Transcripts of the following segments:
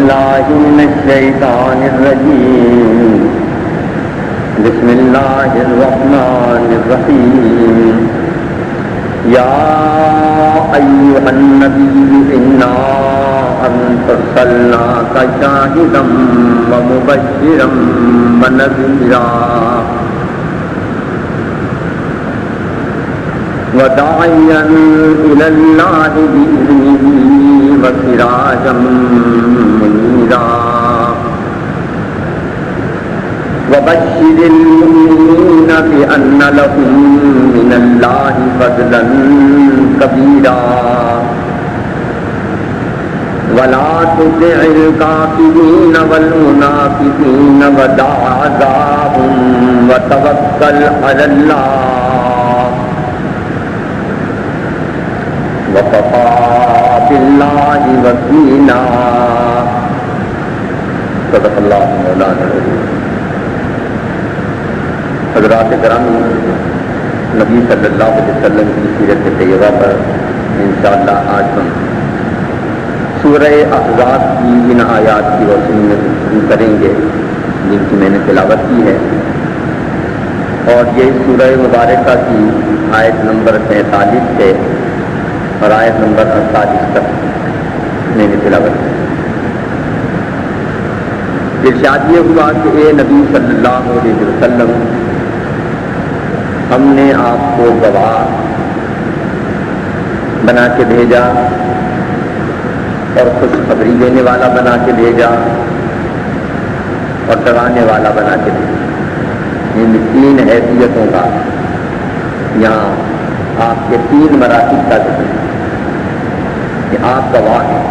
بالله من الشيطان الرجيم بسم الله الرحمن الرحيم يا أيها النبي إنا أرسلناك شاهدا ومبشرا ونذيرا وداعيا إلى الله بإذنه وسراجا منيرا وبشر المؤمنين بأن لهم من الله فضلا كبيرا ولا تطع الكافرين والمنافقين ودع عذابهم وتوكل على الله وكفى بالله وكيلا صدق اللہ مولانا العظیم۔ حضرات کرام، نبی صلی اللہ علیہ وسلم کی سیرت طیبہ پر انشاءاللہ آج ہم سورہ احزاب کی ان آیات کی روشنی میں گفتگو کریں گے جن کی میں نے تلاوت کی ہے، اور یہ سورہ مبارکہ کی آیت نمبر 43 سے اور آیت نمبر 48 تک میں نے تلاوت کی۔ ارشاد یہ ہوا کہ اے نبی صلی اللہ علیہ وسلم، ہم نے آپ کو گواہ بنا کے بھیجا اور خوشخبری دینے والا بنا کے بھیجا اور ڈرانے والا بنا کے بھیجا۔ ان تین حیثیتوں کا یہاں آپ کے تین مراتب کا ذکر ہے کہ آپ گواہ ہیں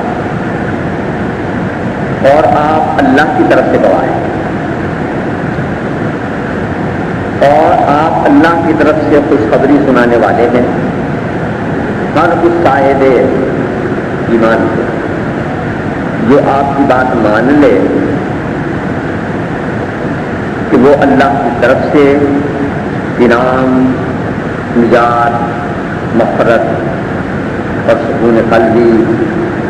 اور آپ اللہ کی طرف سے گواہ ہیں اور آپ اللہ کی طرف سے خوشخبری سنانے والے ہیں ہر اس صاحب ایمان کو جو آپ کی بات مان لے کہ وہ اللہ کی طرف سے انعام، نجات، مغفرت اور سکون قلبی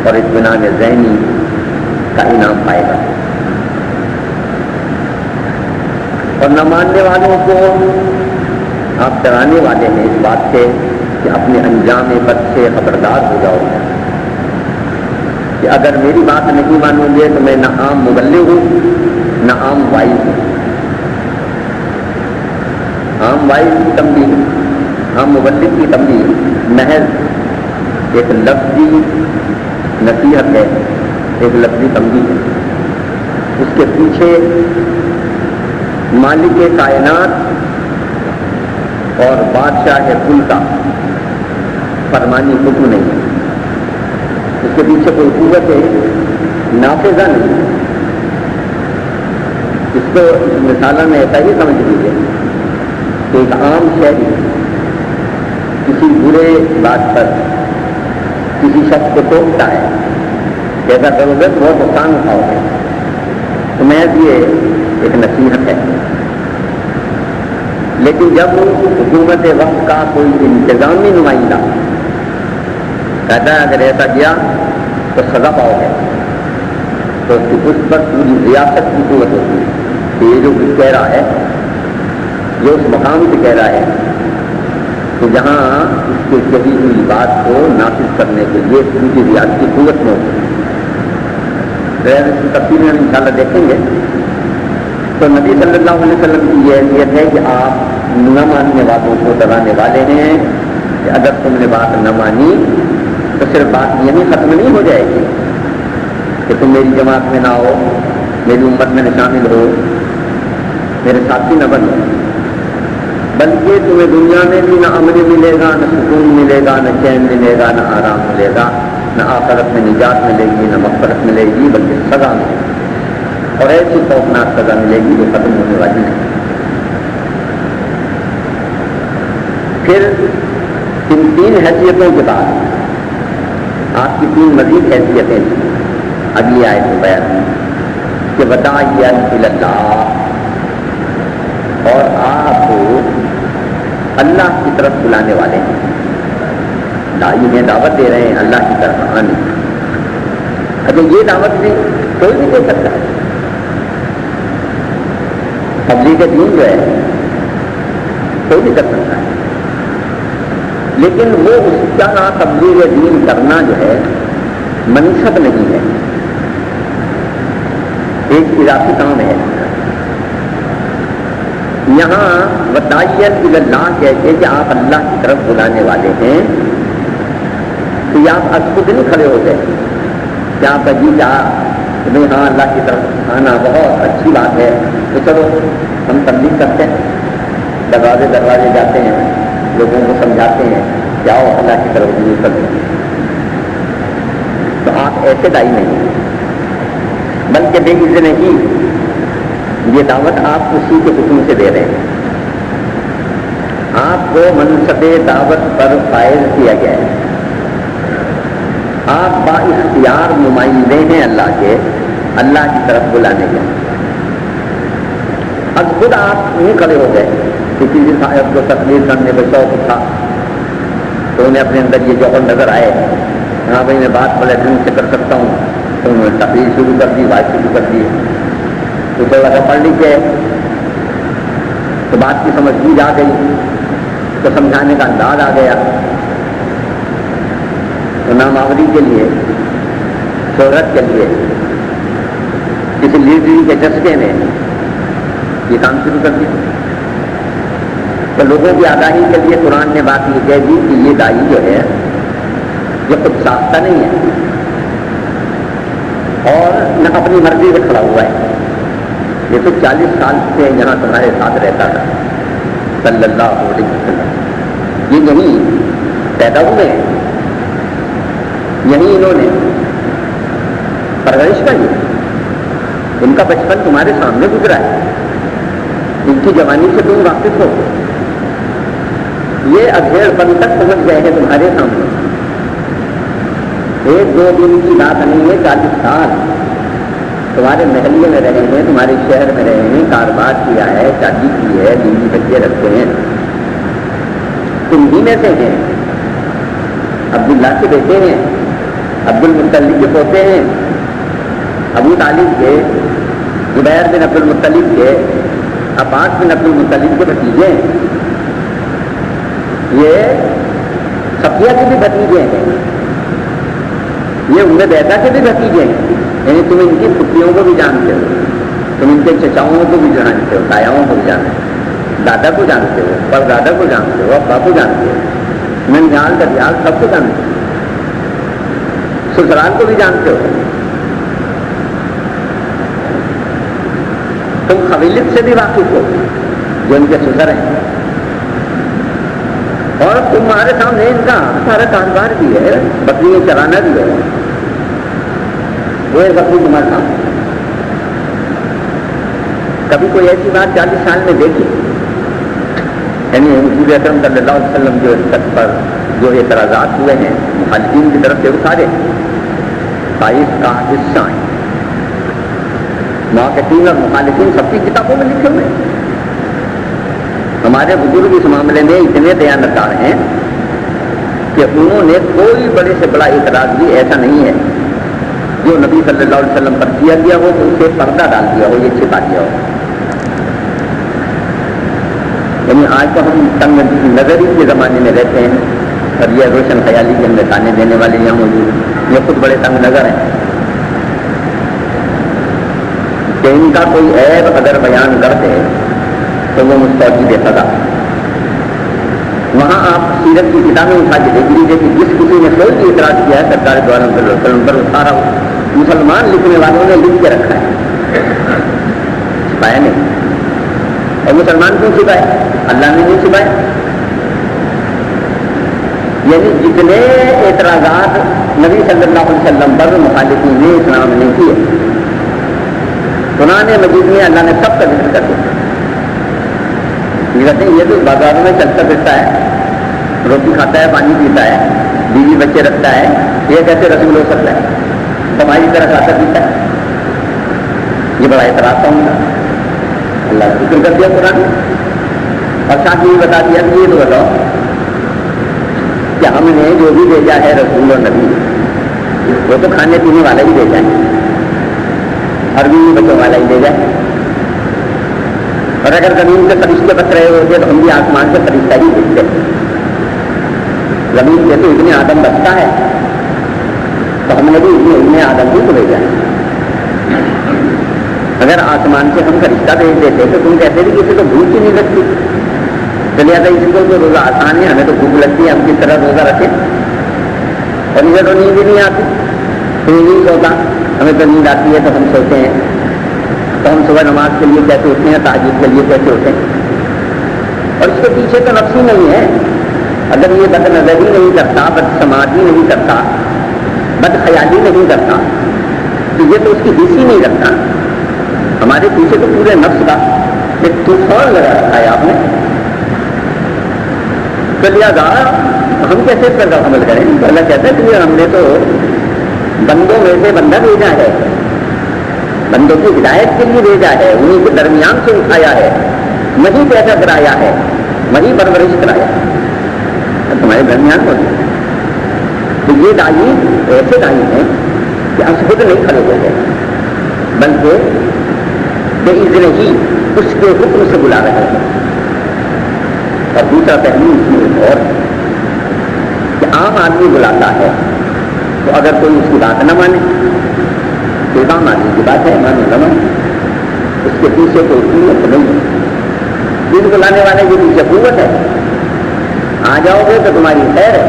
اور اطمینان ذہنی کا انعام پائے گا، اور نہ ماننے والوں کو آپ ڈرانے والے ہیں اس بات سے کہ اپنے انجام بد سے خبردار ہو جاؤ کہ اگر میری بات نہیں مانو گے تو میں نہ عام مبلغ ہوں نہ عام وائز ہوں۔ عام وائز کی تنبیہ، عام مبلغ کی تنبیہ محض ایک لفظی نصیحت ہے، ایک لفظی تنبیہ ہے، اس کے پیچھے مالک کائنات اور بادشاہ کل کا فرمانی حکم نہیں ہے، اس کے پیچھے کوئی قوت نافذہ نہیں ہے۔ اس کو مثالہ میں ایسا ہی سمجھ لیجیے کہ ایک عام شہری کسی برے بات پر کسی شخص کو ٹوکتا ہے، ایسا کرو گے تو بہت نقصان اٹھاؤ گے، تو محض یہ ایک نصیحت ہے۔ لیکن جب حکومت وقت کا کوئی انتظامی نمائندہ کہتا ہے اگر ایسا کیا تو سزا پاؤ گے، تو اس پر پوری ریاست کی قوت ہوتی ہے کہ یہ جو کچھ کہہ رہا ہے یہ اس مقام سے کہہ رہا ہے کہ جہاں اس کے کہی ہوئی بات کو نافذ کرنے کے لیے پوری ریاست کی قوت میں ہوتی ہے۔ تفصیل میں انشاءاللہ دیکھیں گے۔ تو نبی صلی اللہ علیہ وسلم کی یہ حیثیت ہے کہ آپ نہ ماننے والوں کو ڈرانے والے ہیں کہ اگر تم نے بات نہ مانی تو صرف بات یہیں ختم نہیں ہو جائے گی کہ تم میری جماعت میں نہ ہو، میری امت میں نہ شامل ہو، میرے ساتھی نہ بنو، بلکہ تمہیں دنیا میں بھی نہ امن ملے گا، نہ سکون ملے گا، نہ چین ملے گا، نہ آرام ملے گا، نہ آخرت میں نجات ملے گی، نہ مغفرت ملے گی، بلکہ سزا ملے گی، اور ایسی خوفناک سزا ملے گی جو ختم ہونے والی نہیں۔ پھر ان تین حیثیتوں کے بعد آپ کی تین مزید حیثیتیں اگلی آیت میں بیان ہیں کہ وداعیا الی اللہ، اور آپ اللہ کی طرف بلانے والے ہیں، داعی ہیں، دعوت دے رہے ہیں اللہ کی طرف آنے۔ اگر یہ دعوت دیں تو کوئی بھی دے سکتا ہے. تبلیغ دین جو ہے کوئی بھی کر سکتا ہے، لیکن وہ اس کا تبلیغ دین کرنا جو ہے منصب نہیں ہے، ایک اضافی کام ہے. یہاں وداعیت اللہ کہتے کہ آپ اللہ کی طرف بلانے والے ہیں، تو یہ آپ از خود نہیں کھڑے ہو گئے کہ آپ کا جی چاہا کہ بھائی ہاں اللہ کی طرف آنا بہت اچھی بات ہے، تو چلو ہم تبلیغ کرتے ہیں، دروازے دروازے جاتے ہیں، لوگوں کو سمجھاتے ہیں کہ آؤ اللہ کی طرف رجوع کرتے ہیں. تو آپ ایسے دائی نہیں، بلکہ بے اذن ہی یہ دعوت آپ اسی کے حکم سے دے رہے ہیں. آپ کو منصب دعوت پر فائز کیا گیا ہے، آپ با اختیار نمائندے ہیں اللہ کے، اللہ کی طرف بلانے کے. اب خود آپ نہیں کھڑے ہو گئے کہ کسی صاحب کو تقریر کرنے کا شوق تھا تو انہیں اپنے اندر یہ جوہر نظر آئے، ہاں بھائی میں بات بڑے ڈھنگ سے کر سکتا ہوں، تو انہوں نے تقریر شروع کر دی، بات شروع کر دی. تو تھوڑا سا پڑھ لیجیے تو بات کی سمجھ بھی آ گئی، تو سمجھانے کا انداز آ گیا. تو نامآوری کے لیے، شہرت کے لیے، کسی لیڈری کے جذبے نے یہ کام شروع کر دیا. تو لوگوں کی آگاہی کے لیے قرآن نے بات یہ کہہ دی کہ یہ دائی جو ہے یہ خود ساختہ نہیں ہے اور نہ اپنی مرضی سے کھڑا ہوا ہے. یہ تو 40 سال سے یہاں تمہارے ساتھ رہتا تھا صلی اللہ علیہ وسلم. یہ یہیں پیدا ہوئے ہیں، یہیں انہوں نے پرورش پائی، ان کا بچپن تمہارے سامنے گزرا ہے، ان کی جوانی سے تم واقف ہو. یہ اگھیڑ پن تک پہنچ گئے ہیں تمہارے سامنے. ایک دو دن کی بات نہیں ہے، 40 سال تمہارے محلے میں رہے ہیں، تمہارے شہر میں رہے ہیں، کاروبار کیا ہے، شادی کی ہے، بیوی بچے رکھتے ہیں. تم ہی میں سے ہیں، عبداللہ کے بیٹے ہیں، عبد المطلب کے پوتے ہیں، ابو طالب کے، زبیر بن عبد المطلب کے، عباس بن عبد المطلب کے بھتیجے ہیں. یہ صفیہ کے بھی بھتیجے ہیں، یہ ام بیضہ کے بھی بھتیجے ہیں. یعنی تم ان کی پھپھیوں کو بھی جانتے ہو، تم ان کے چچاؤں کو بھی جانتے ہو، تایاؤں کو بھی جانتے ہو، دادا کو جانتے ہو، پردادا کو جانتے ہو، ابا کو جانتے ہو، ننیال دریال سب کو جانتے ہو، سسرال کو بھی جانتے ہو. تم قبیلت سے بھی واقف ہو جو ان کے سسر ہیں، اور تمہارے سامنے ان کا سارا کاروبار بھی ہے، بکریاں چرانا بھی ہے. وہ بکری تمہارے سامنے. کبھی کوئی ایسی بات 40 سال میں دیکھی؟ یعنی رسول اکرم صلی اللہ علیہ وسلم جو اس تک پر جو اعتراضات ہوئے ہیں مخالفین کی طرف سے، وہ سارے 22 کا حصہ ہیں. مواقعین اور مخالفین سب کی کتابوں میں لکھے ہوئے. ہمارے بزرگ اس معاملے میں اتنے دیانتدار ہیں کہ انہوں نے کوئی بڑے سے بڑا اعتراض بھی ایسا نہیں ہے جو نبی صلی اللہ علیہ وسلم پر کیا گیا ہو تو اسے پردہ ڈال دیا ہو، یہ چھپا دیا ہو. یعنی آج تو ہم تنگ نظری کے زمانے میں رہتے ہیں اور یہ روشن خیالی کے ہمیں تانے دینے والے یہاں موجود، یہ خود بڑے تنگ نظر ہیں کہ ان کا کوئی عیب اگر بیان کرتے تو وہ مستوجب سزا. وہاں آپ سیرت کی کتابیں اٹھا کے دیکھ لیجیے کہ جس کسی نے کوئی بھی اعتراض کیا ہے سرکار دوارا صلی اللہ علیہ وسلم پر، سارا مسلمان لکھنے والوں نے لکھ کے رکھا ہے، چھپایا نہیں. اور مسلمان کیوں چھپائے؟ اللہ نے نہیں چھپائے. یعنی جتنے اعتراضات نبی صلی اللہ علیہ وسلم پر مخالفین نے اسلام نے کیے، قرآن مجید میں اللہ نے سب کا ذکر کر دیا. یہ کہتے ہیں یہ تو بازاروں میں چلتا پھرتا ہے، روٹی کھاتا ہے، پانی پیتا ہے، بیوی بچے رکھتا ہے، یہ کیسے رسول ہو سکتا ہے؟ ہماری طرح کھاتا پیتا ہے. یہ بڑا اعتراض تھا ان کا. اللہ کا ذکر کر دیا قرآن نے، اور ساتھ یہ بتا دیا کہ یہ تو بتاؤ کہ ہم نے جو بھی بھیجا ہے رسول اور نبی وہ تو کھانے پینے والا ہی بھیجا ہے. عربی بچوں والا ہی لے جائے. اور اگر زمین سے فرشتے بچ رہے ہوتے تو ہم بھی آسمان سے فرشتہ ہی بھیجتے. زمین سے تو ابن آدم بچتا ہے تو ہم نے بھی ابن آدم ہی کو بھیجا ہے. اگر آسمان سے ہم فرشتہ بھیج دیتے تو تم کہتے تھے کسی کو بھوک ہی نہیں لگتی. تو لہٰذا اس کو تو روزہ آسان ہے, ہمیں تو بھوک لگتی ہے, ہم کس طرح روزہ رکھیں. اور ادھر تو نیند بھی نہیں آتی, تو نہیں سوتا, ہمیں تو نیند آتی ہے تو ہم سوتے ہیں. تو ہم صبح نماز کے لیے کیسے اٹھتے ہیں, تہجد کے لیے کیسے اٹھیں. اور اس کے پیچھے تو نفس ہی نہیں ہے. اگر یہ بد نظری نہیں کرتا, بد سماعی نہیں کرتا, بد خیالی نہیں کرتا, تو یہ تو اس کی حص ہی نہیں رکھتا. ہمارے پیچھے تو پورے نفس کا ایک طوفان لگا رکھا ہے آپ نے. تو لہٰذا ہم کیسے اس پر عمل کریں. اللہ کہتا ہے کہ ہم نے تو بندوں میں سے بندہ بھیجا ہے, بندوں کی ہدایت کے لیے بھیجا ہے, انہیں کے درمیان سے اٹھایا ہے, وہی پیدا کرایا ہے, وہی پرورش کرایا ہے, تمہارے درمیان ہو. تو یہ دائی ایسے دائی ہیں کہ ہم خود نہیں کھڑے ہو گئے, بلکہ بإذن ہی اس کے حکم سے بلا رہے ہیں. اور دوسرا پہلو اس میں اور کہ عام آدمی بلاتا ہے تو اگر کوئی اس کی بات نہ مانے تو عام آدمی کی بات ہے, مانے نہ مانے, اس کے پیچھے کوئی قوت نہیں ہے. دل بلانے والے کے پیچھے قوت ہے. آ جاؤ گے تو تمہاری خیر ہے,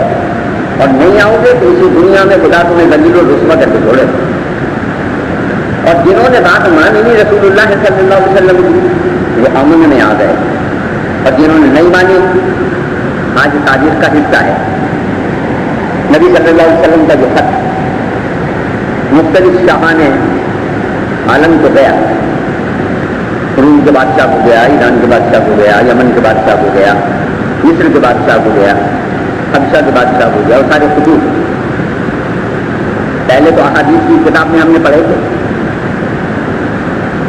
اور نہیں آؤ گے تو اسی دنیا میں خدا تمہیں ذلیل و رسوا کر کے چھوڑے. اور جنہوں نے بات مانی نہیں رسول اللہ صلی اللہ علیہ وسلم کی, وہ امن میں آ گئے. اور جنہوں نے نہیں مانی آج تاریخ کا حصہ ہے. نبی صلی اللہ علیہ وسلم کا جو خط مختلف شاہان عالم کو گیا, روم کے بادشاہ کو گیا, ایران کے بادشاہ کو گیا, یمن کے بادشاہ کو گیا, مصر کے بادشاہ کو گیا, حبشہ کے بادشاہ کو گیا, اور سارے خطوط. پہلے تو احادیث کی کتاب میں ہم نے پڑھے تھے.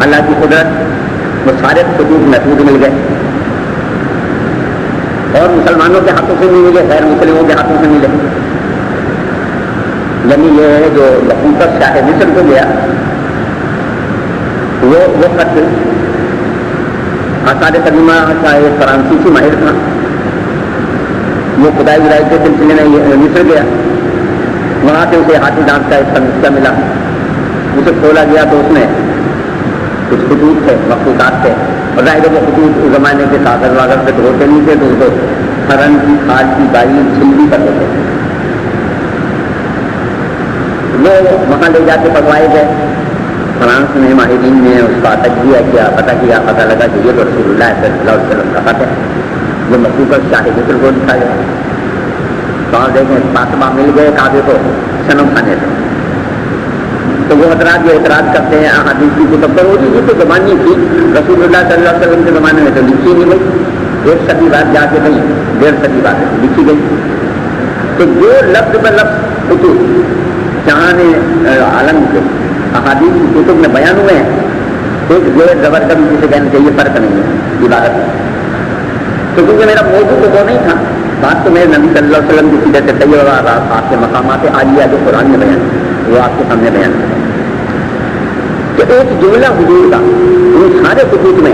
اللہ کی قدرت, وہ سارے خطوط محفوظ مل گئے, اور مسلمانوں کے ہاتھوں سے نہیں ملے, غیر مسلموں کے ہاتھوں سے ملے. یعنی یہ ہے جو بخوبر شاہ مصر کو گیا, وہ خط آثار قدیمہ کا ایک فرانسیسی ماہر تھا, وہ خدائی ورائی کے سلسلے میں مصر گیا. وہاں سے اسے ہاتھی دانت کا ایک سمجھا ملا, اسے کھولا گیا تو اس میں کچھ خطوط تھے, مخطوطات تھے. اور ظاہر وہ خطوط اس زمانے کے کاغذ واغذ پہ دھوتے نہیں تھے, تو اس کو ہرن کی کھال کی بائی چھلکی کر دیتے تھے. وہ وہاں لے جا کے پڑھوائے گئے. فرانس میں ماہرین نے اس کا تجزیہ کیا, پتہ لگا کہ یہ تو رسول اللہ صلی اللہ علیہ وسلم کا خط ہے, جو مخصوص شاہ مصر کو لکھا گیا. تو آپ دیکھیں فاطمہ مل گئے کعبے کو صنم خانے سے. تو وہ حضرات جو اعتراض کرتے ہیں احادیث کی کتب پر, وہ یہ تو زبانی تھی, رسول اللہ صلی اللہ علیہ وسلم کے زمانے میں تو لکھی نہیں گئی, 1 صدی بعد جا کے نہیں, 1.5 صدی بعد لکھی گئی. تو جو لفظ ب لفظ خطوط جہاں عالم کے احادیث کی کتب میں بیان ہوئے ہیں, ایک زیر زبر کا بھی جسے کہنا چاہیے فرق نہیں ہے عبادت میں. تو کیونکہ میرا موضوع تو وہ نہیں تھا, بات تو میرے نبی صلی اللہ علیہ وسلم کی سیرت طیبہ, آپ کے مقامات عالیہ جو قرآن میں بیان, وہ آپ کے سامنے بیان ہے. کہ ایک جملہ حضور کا ان سارے خطوط میں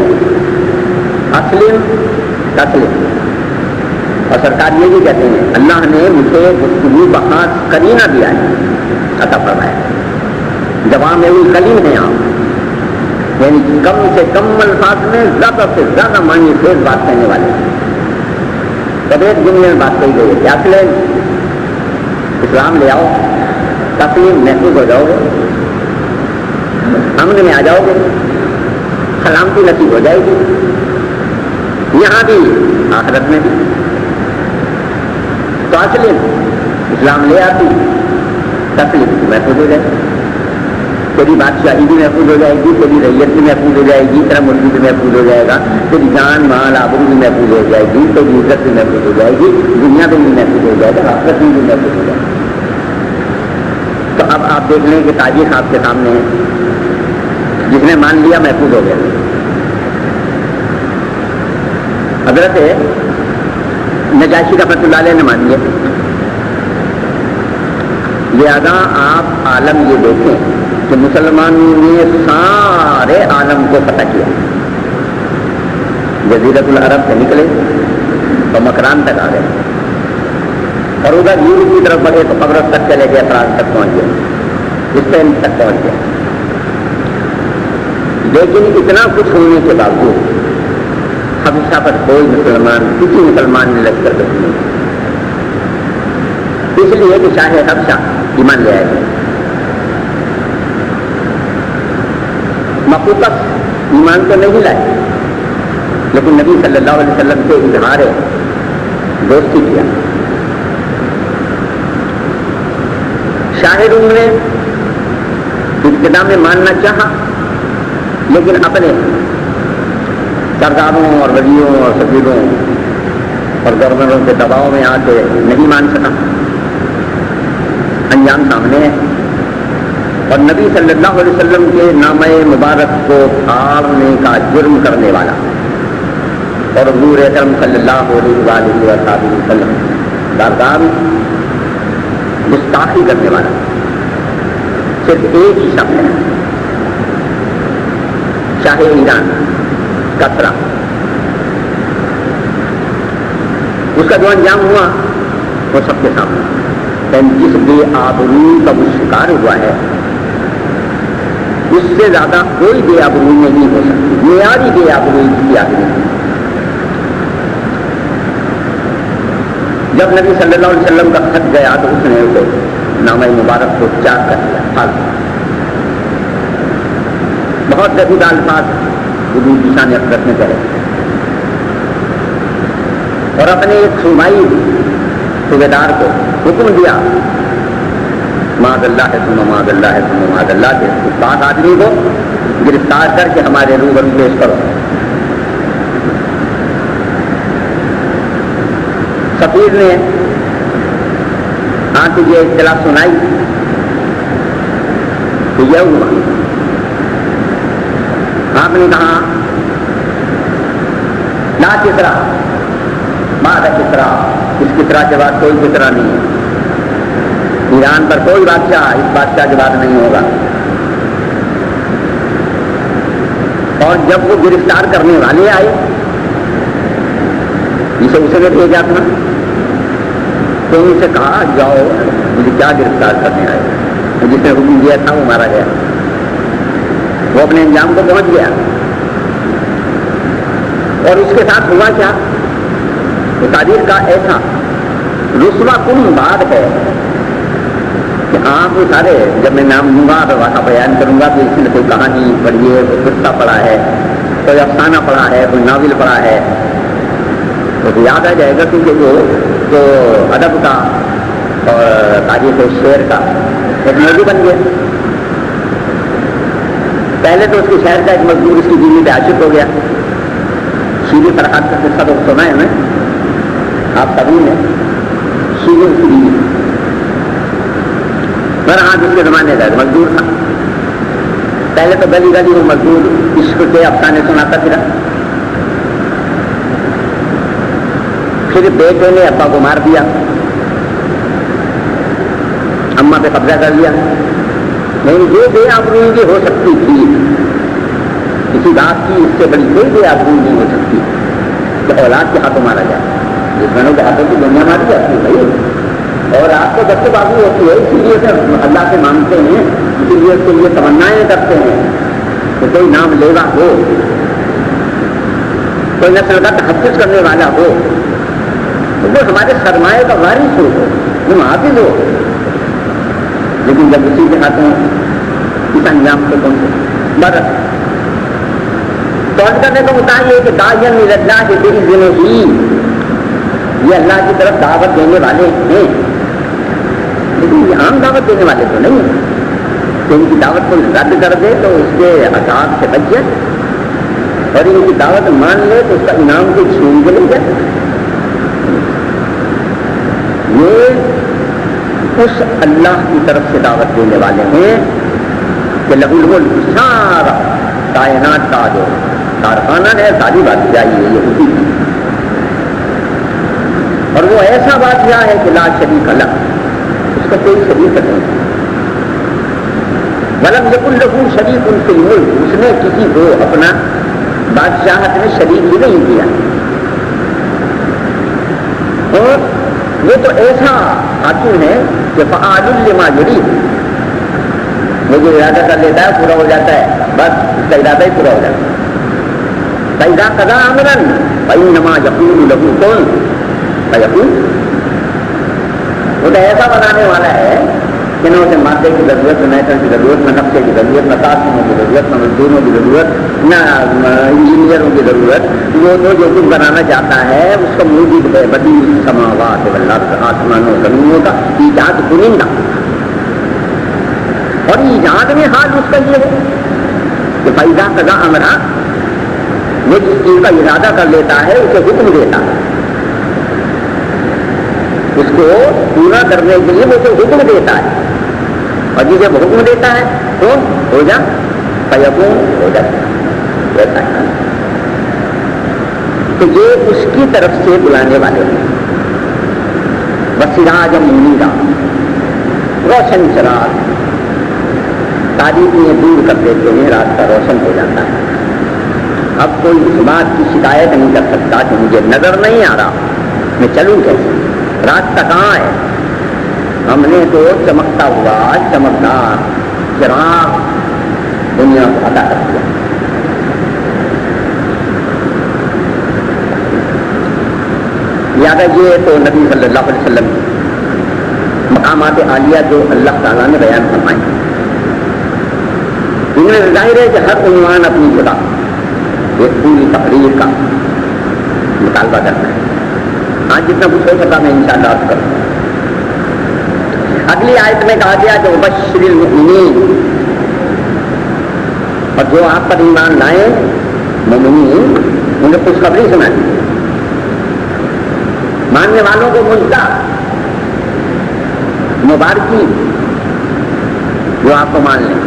اسلم تسلم, اور سرکار یہ بھی کہتے ہیں اللہ نے مجھے گفتگو بخاص کرینہ دیا ہے, عطا فرمایا ہے. جواب میں وہ کلیم ہے آپ, یعنی کم سے کم الفاظ میں زیادہ سے زیادہ معنی خیز بات کہنے والے. تب ایک جملے میں بات کہی گئی ہے, اسلم, اسلام لے آؤ, تسلیم, محفوظ ہو جاؤ گے, امن میں آ جاؤ گے, سلامتی نصیب ہو جائے گی, یہاں بھی آخرت میں بھی. تو اسلم, اسلام لے آتی, تسلیم محفوظ ہو جائے, تیری بادشاہی بھی محفوظ ہو جائے گی, تیری ریت بھی محفوظ ہو جائے گی, تیرا ملک بھی محفوظ ہو جائے گا, تیری جان مال آبرو بھی محفوظ ہو جائے گی, تیری عزت بھی محفوظ ہو جائے گی, دنیا میں بھی محفوظ ہو جائے گا, آخرت میں بھی محفوظ ہو جائے گا. تو اب آپ دیکھ لیں کہ تاریخ آپ کے سامنے ہے, جس نے مان لیا محفوظ ہو گیا. حضرت نجاشی رحمۃ اللہ علیہ نے مان لیا. لہذا آپ عالم یہ دیکھیں کہ مسلمانوں نے کو فتح کیا، جزیرت العرب سے نکلے تو مکران تک آ گئے، اور ادھر یورپ کی طرف بڑھے تو قبرص تک چلے گئے، فرانس تک پہنچ گئے، اسپین تک پہنچ گئے۔ لیکن اتنا کچھ ہونے کے باوجود حبشہ پر کوئی مسلمان، کسی مسلمان نے لشکر کش نہیں، اس لیے کہ شاہ حبشہ ایمان لے آئے گئے۔ مقوقس ایمان تو نہیں لائے، لیکن نبی صلی اللہ علیہ وسلم سے اظہار دوستی کیا۔ شاہ روم نے ابتدا میں ماننا چاہا، لیکن اپنے سرداروں اور وزیروں اور سفیروں اور گورنروں کے دباؤ میں آ کے نہیں مان سکا۔ انجام سامنے ہے، اور نبی صلی اللہ علیہ وسلم کے نامہ مبارک کو پھاڑنے کا جرم کرنے والا اور حضور اکرم صلی اللہ علیہ وسلم داردار گستاخی کرنے والا صرف ایک ہی شخص ہے، شاہ ایران کسرا۔ اس کا جو انجام ہوا وہ سب کے سامنے، جس بے آبروئی کا وہ شکار ہوا ہے اس سے زیادہ کوئی بے آبروئی نہیں ہو سکتی، معیاری بے آبروئی کی آدمی۔ جب نبی صلی اللہ علیہ وسلم کا خط گیا تو اس نے اسے نامہ مبارک کو چاک کر دیا، بہت زیادہ الفاظ حضور کی شان اقدس میں کہے، اور اپنے ایک صوبائی صوبیدار کو حکم دیا، معاذ اللہ ہے ثم معاذ اللہ ہے ثم معاذ اللہ کے اس پاک آدمی کو گرفتار کر کے ہمارے روبرو پیش کرو۔ سفیر نے آن تجھے اطلاع سنائی تو یہ ہوا، آپ نے کہا لا کسرا بعد کسرا، اس کسرا کے بعد کوئی کسرا نہیں ہے، ایران پر کوئی بادشاہ اس بادشاہ کے بعد نہیں ہوگا۔ اور جب وہ گرفتار کرنے والے آئے جسے اسے نے بھیجا تھا تو ان سے کہا جاؤ مجھے کیا گرفتار کرنے آئے، جس نے حکم دیا تھا وہ مارا گیا، وہ اپنے انجام کو پہنچ گیا۔ اور اس کے ساتھ ہوا کیا، تو تاریخ کا ایسا رسوا کن بات ہے کہ آپ سارے جب میں نام لوں گا تو واقعہ بیان کروں گا کہ اس نے کوئی کہانی پڑھی ہے، کوئی قصہ پڑھا ہے، کوئی افسانہ پڑھا ہے، کوئی ناول پڑھا ہے تو یاد آ جائے گا، کیونکہ وہ جو ادب کا اور تاریخ شعر کا ایک موضوع بن گیا۔ پہلے تو اس کے شہر کا ایک مزدور اس کی بیوی پہ عاشق ہو گیا، شیریں فرحات کا قصہ تو سنا ہے نا آپ سبھی نے، شیریں اس کی بیوی فرحات اس کے زمانے کا مزدور تھا۔ پہلے تو گلی گلی وہ مزدور عشق کے افسانے سناتا پھرا، پھر بیٹے نے ابا کو مار دیا، اماں پہ قبضہ کر لیا، لیکن یہ بے آبروئی بھی ہو سکتی تھی، کسی بات کی اس سے بڑی کوئی بے آبروئی نہیں ہو سکتی کہ اولاد کے ہاتھوں مارا جائے، دشمنوں کے ہاتھوں کی دنیا ماری جاتی ہے بھائی، اور آپ کو بچے بازی ہوتی ہے، اسی لیے سے اللہ سے مانگتے ہیں، اسی لیے اس کے لیے تمنائیں کرتے ہیں کہ کوئی نام لیوا ہو، کوئی نسل کا تحفظ کرنے والا ہو، وہ ہمارے سرمایہ کا وارث ہو، وہ حافظ ہو۔ لیکن جب اسی کے ہاتھوں اس انجام کو پہنچے برس سوچ کرنے کو متعلق ہے کہ داعین اللہ کے باذنہ ہی، یہ اللہ کی طرف دعوت دینے والے ہیں، لیکن یہ عام دعوت دینے والے تو نہیں ہیں کہ ان کی دعوت کو رد کر دے تو اس کے عذاب سے بچ جائے، اور ان کی دعوت مان لے تو اس کا انعام کو چھین کے لے جائے۔ یہ اس اللہ کی طرف سے دعوت دینے والے ہیں کہ لہو الملک، سارا کائنات کا جو کارخانہ ہے، ساری بادشاہی ہے یہ اسی کی، اور وہ ایسا بادشاہ ہے کہ لا شریک لہ، اس کا کوئی شریک نہیں، ولم یکن لہ شریک فی الملک، اس نے کسی کو اپنا بادشاہت میں شریک ہی نہیں کیا. اور یہ تو ایسا حاکم ہے کہ فعال لما یرید، وہ جو ارادہ کر لیتا ہے پورا ہو جاتا ہے، بس اس کا ارادہ ہی پورا ہو جاتا ہے. فإذا قضى أمرا فإنما يقول له كن فيكون. وہ تو ایسا بنانے والا ہے کہ نہ اسے مادے کی ضرورت، نہ میٹر کی ضرورت، نہ نقشے کی ضرورت، نہ کارکنوں کی ضرورت، نہ مزدوروں کی ضرورت، نہ انجینئروں کی ضرورت. وہ تو جو کچھ بنانا چاہتا ہے اس کا موجود ہے. بدیع السماوات والارض، آسمانوں زمینوں کا ایجاد کنندہ. اور ایجاد میں حال اس کا یہ ہے کہ فإذا قضى أمرا، وہ جس چیز کا ارادہ کر لیتا ہے اسے حکم دیتا ہے، اس کو پورا کرنے کے لیے وہ اسے حکم دیتا ہے. اور جسے وہ حکم دیتا ہے تو ہو جا فیکون، ہو جاتا ہے. تو یہ اس کی طرف سے بلانے والے ہیں. وسراجا منیرا، روشن چراغ، تاریکیاں دور کر دیتے ہیں، راستہ روشن ہو جاتا ہے. اب کوئی اس بات کی شکایت نہیں کر سکتا کہ مجھے نظر نہیں آ رہا، میں چلوں کیسے، راستہ کہاں ہے. ہم نے تو چمکتا ہوا چمکدار چراغ دنیا کو عطا کر دیا. لہٰذا یہ تو نبی صلی اللہ علیہ وسلم مقامات عالیہ جو اللہ تعالیٰ نے بیان فرمائے، ان میں ظاہر ہے کہ ہر عنوان اپنی جگہ ایک پوری تقریر کا مطالبہ کرنا ہے. آج جتنا کچھ ہو سکا میں انشاءاللہ عرض کروں. اگلی آیت میں کہا گیا کہ وبشر المؤمنین، اور جو آپ پر ایمان لائے مومنین انہیں خوشخبری سنانی، ماننے والوں کو مجدہ مبارکی جو آپ کو مان لیں.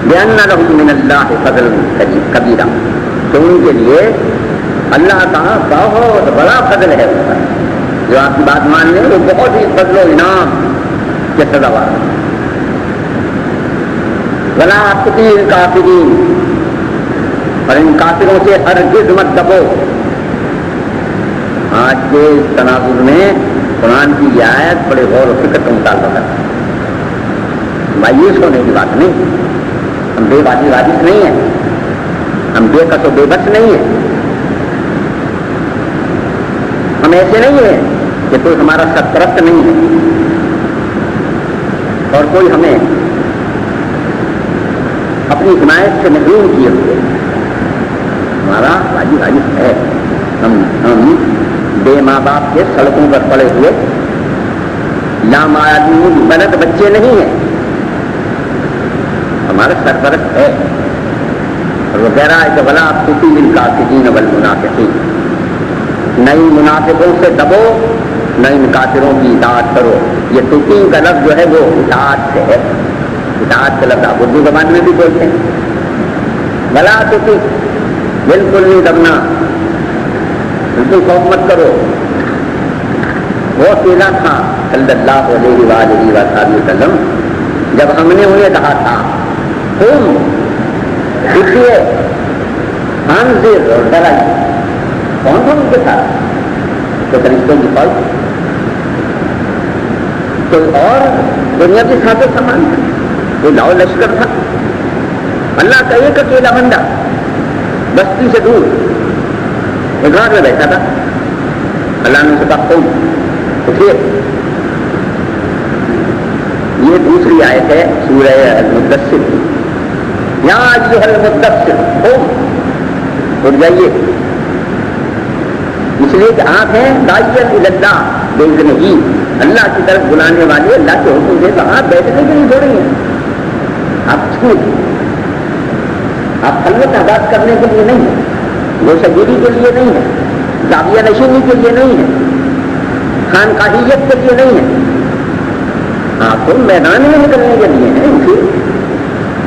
بِأَنَّ لَهُم مِّنَ اللَّهِ فَضْلًا كَبِيرًا، تو ان کے لیے اللہ کا بہت بڑا فضل ہے اس پر. جو آپ کی بات مان لیں وہ بہت ہی فضل و انعام کے سزاوار. وَلَا تُطِعِ الْكَافِرِينَ، اور ان کافروں سے ہرگز مت دبو. آج کے تناظر میں قرآن کی یہ آیت بڑے غور و فکر کا مطالبہ کرتا ہے. مایوس ہونے کی بات نہیں، ہم بے بازی واجب نہیں ہیں، ہم بے کس و بے بس نہیں ہیں. ہم ایسے نہیں ہیں کہ کوئی ہمارا سرپرست نہیں ہے اور کوئی ہمیں اپنی حمایت سے محروم کیے ہوئے. ہمارا واجب ہے. ہم بے ماں باپ کے سڑکوں پر پڑے ہوئے لامعلوم بلد بچے نہیں ہیں. ہمارا سرپرست ہے. اور وہ کہہ رہا ہے کہ بلا تطیع الکافرین والمنافقین، نہ ان منافقوں سے دبو نہ ان کافروں کی اطاعت کرو. یہ تطیع کا لفظ جو ہے وہ اطاعت سے ہے. اطاعت کا لفظ آپ اردو زبان میں بھی بولتے ہیں. بلا تطیع، بالکل نہیں دبنا، بالکل خوف مت کرو. وہ اکیلا تھا صلی اللہ علیہ وآلہ وسلم جب ہم نے انہیں کہا تھا تم دیکھیے انذر اور ڈرائیے. کون کون ان کے ساتھ؟ تو فرشتوں کی فوج، کوئی اور دنیا کے ساتھ سامان تھا، کوئی لاؤ لشکر تھا. اللہ کا ایک اکیلا بندہ بستی سے دور ایک گھر میں بیٹھا تھا. اللہ نے اسے کہا تم اٹھیے. یہ دوسری آیت ہے سورہ المدثر کی. یا ایھا المدثر قم، اٹھ جائیے. اس لیے کہ آپ ہیں داعیۃ الی اللہ باذنہ، اللہ کی طرف بلانے والے. اللہ کے حکم سے تو آپ بیٹھنے کے لیے تھوڑی ہیں، آپ چھوٹ، آپ خلوت آباد کرنے کے لیے نہیں ہیں، گوشگیری کے لیے نہیں ہے، زاویہ نشینی کے لیے نہیں ہے، خانقاہیت کے لیے نہیں ہے. آپ کو میدان میں نکلنے کے لیے ہیں. اٹھیے.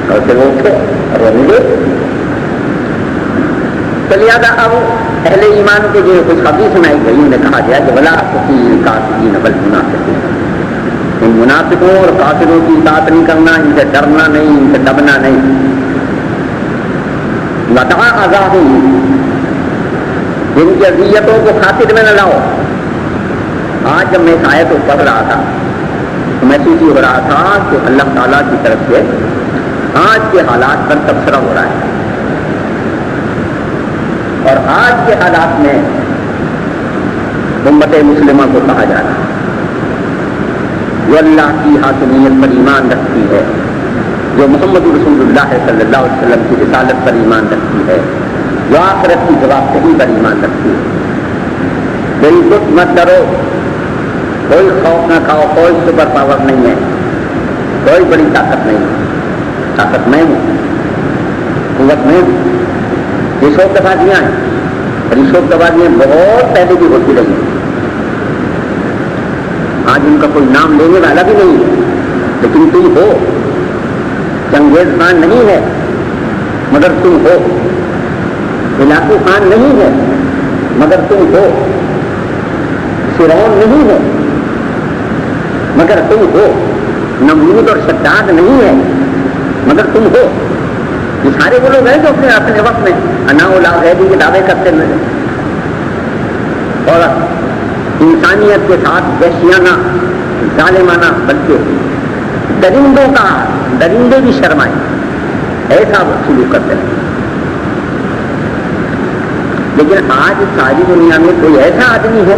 اور پھر وہ اٹھے اور وہ ملے. تو لہٰذا اب اہل ایمان کے جو خوشخبری سنائی گئی انہیں کہا گیا کہ ولا تطیع الکافرین والمنافقین، ان منافقوں اور کافروں کی اطاعت نہیں کرنا، ان سے ڈرنا نہیں، ان سے دبنا نہیں. لتا آزادی، جن کی اذیتوں کو خاطر میں نہ لاؤ. آج جب میں اس آیت کو پڑھ رہا تھا تو محسوس ہو رہا تھا کہ اللہ تعالیٰ کی طرف سے آج کے حالات پر تبصرہ ہو رہا ہے، اور آج کے حالات میں امت مسلمہ کو کہا جا رہا ہے جو اللہ کی حاکمیت پر ایمان رکھتی ہے، جو محمد رسول اللہ صلی اللہ علیہ وسلم کی رسالت پر ایمان رکھتی ہے، جو آخرت کی جواب دہی پر ایمان رکھتی ہے. بالکل مت ڈرو، کوئی خوف نہ کھاؤ، کوئی سپر پاور نہیں ہے، کوئی بڑی طاقت نہیں ہے. طاقت میں ہوں، قوت میں ہوں. یہ شوق بازیاں ہیں، اور یہ شوق بازیاں بہت پہلے بھی ہوتی رہی ہیں. آج ان کا کوئی نام لینے والا بھی نہیں ہے، لیکن تم ہو. چنگیز خان نہیں ہے مگر تم ہو، ہلاکو خان نہیں ہے مگر تم ہو، فرعون نہیں ہے مگر تم ہو، نمرود اور شداد نہیں ہے مگر تم ہو. یہ سارے وہ لوگ ہیں جو اپنے وقت میں انا الا غیبی کے دعوے کرتے رہے، اور انسانیت کے ساتھ وحشیانہ ظالمانہ بلکہ درندوں کا درندے بھی شرمائے ایسا سلوک کرتے ہیں. لیکن آج ساری دنیا میں کوئی ایسا آدمی ہو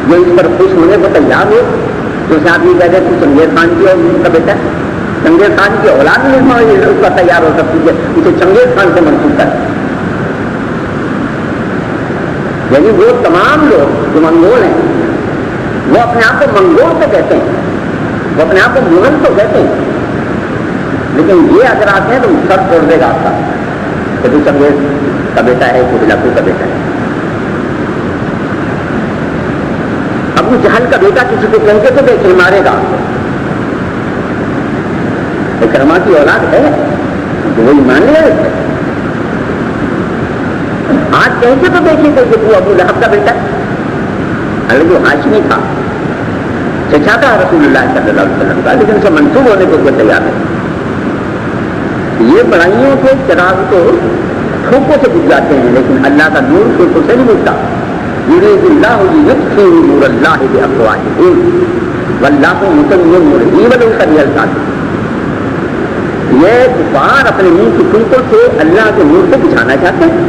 جو اس پر خوش ہونے کو تیار ہو، جو صاحب یہ کہتے ہیں کہ چنگیز خان کی اور کا بیٹا ہے، چنگیز خان کی اولاد نہیں اس کا تیار ہو سکتی ہے، اسے چنگیز خان سے منسوخ کرے. یعنی وہ تمام لوگ جو منگول ہیں وہ اپنے آپ کو منگول تو کہتے ہیں، وہ اپنے آپ کو مغل تو کہتے ہیں، لیکن یہ اگر آتے ہیں تو سر چھوڑ دے گا آپ کا کہ تو چنگیز کا بیٹا ہے، کوئی ہلاکو کا بیٹا ہے. ابو جہل کا بیٹا کسی کو کہیں تو دیکھیں مارے گا. اکرما کی اولاد ہے تو وہ ایمان لے رہے. آج کہیں تو دیکھیں کہ وہ ابو لہب کا بیٹا ہے، حالانکہ وہ ہاشمی تھا، چچا تھا رسول اللہ صلی اللہ علیہ وسلم کا، لیکن اسے منسوب ہونے کو کوئی تیار نہیں. یہ بڑائیوں کے چراغ تو پھوکوں سے بجھ جاتے ہیں، لیکن اللہ کا نور پھوکوں سے نہیں بجھتا. یرید اللہ لیطفئ نور اللہ بافواہہم واللہ متم نورہ ولو کره الکافرون. یہ کفار اپنے منہ کی پھوکوں سے اللہ کے نور کو بجھانا چاہتے ہیں،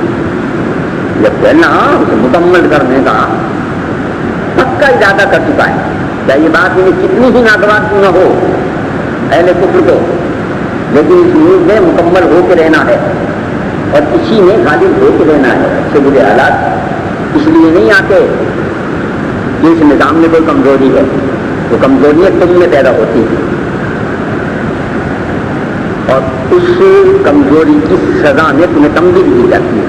جبکہ اللہ اسے مکمل کرنے کا پکا ارادہ کر چکا ہے. چاہے یہ بات میں کتنی ہی ناگوار کیوں نہ ہو اہل کفر کو، لیکن اس نور میں مکمل ہو کے رہنا ہے اور اسی میں غالب ہو کے رہنا ہے. اس سے برے حالات اس لیے نہیں آتے کہ اس نظام میں کوئی کمزوری ہے، وہ کمزوریاں تم میں پیدا ہوتی ہیں، اور اس کمزوری کی سزا میں تمہیں تنبیہ دی جاتی ہے.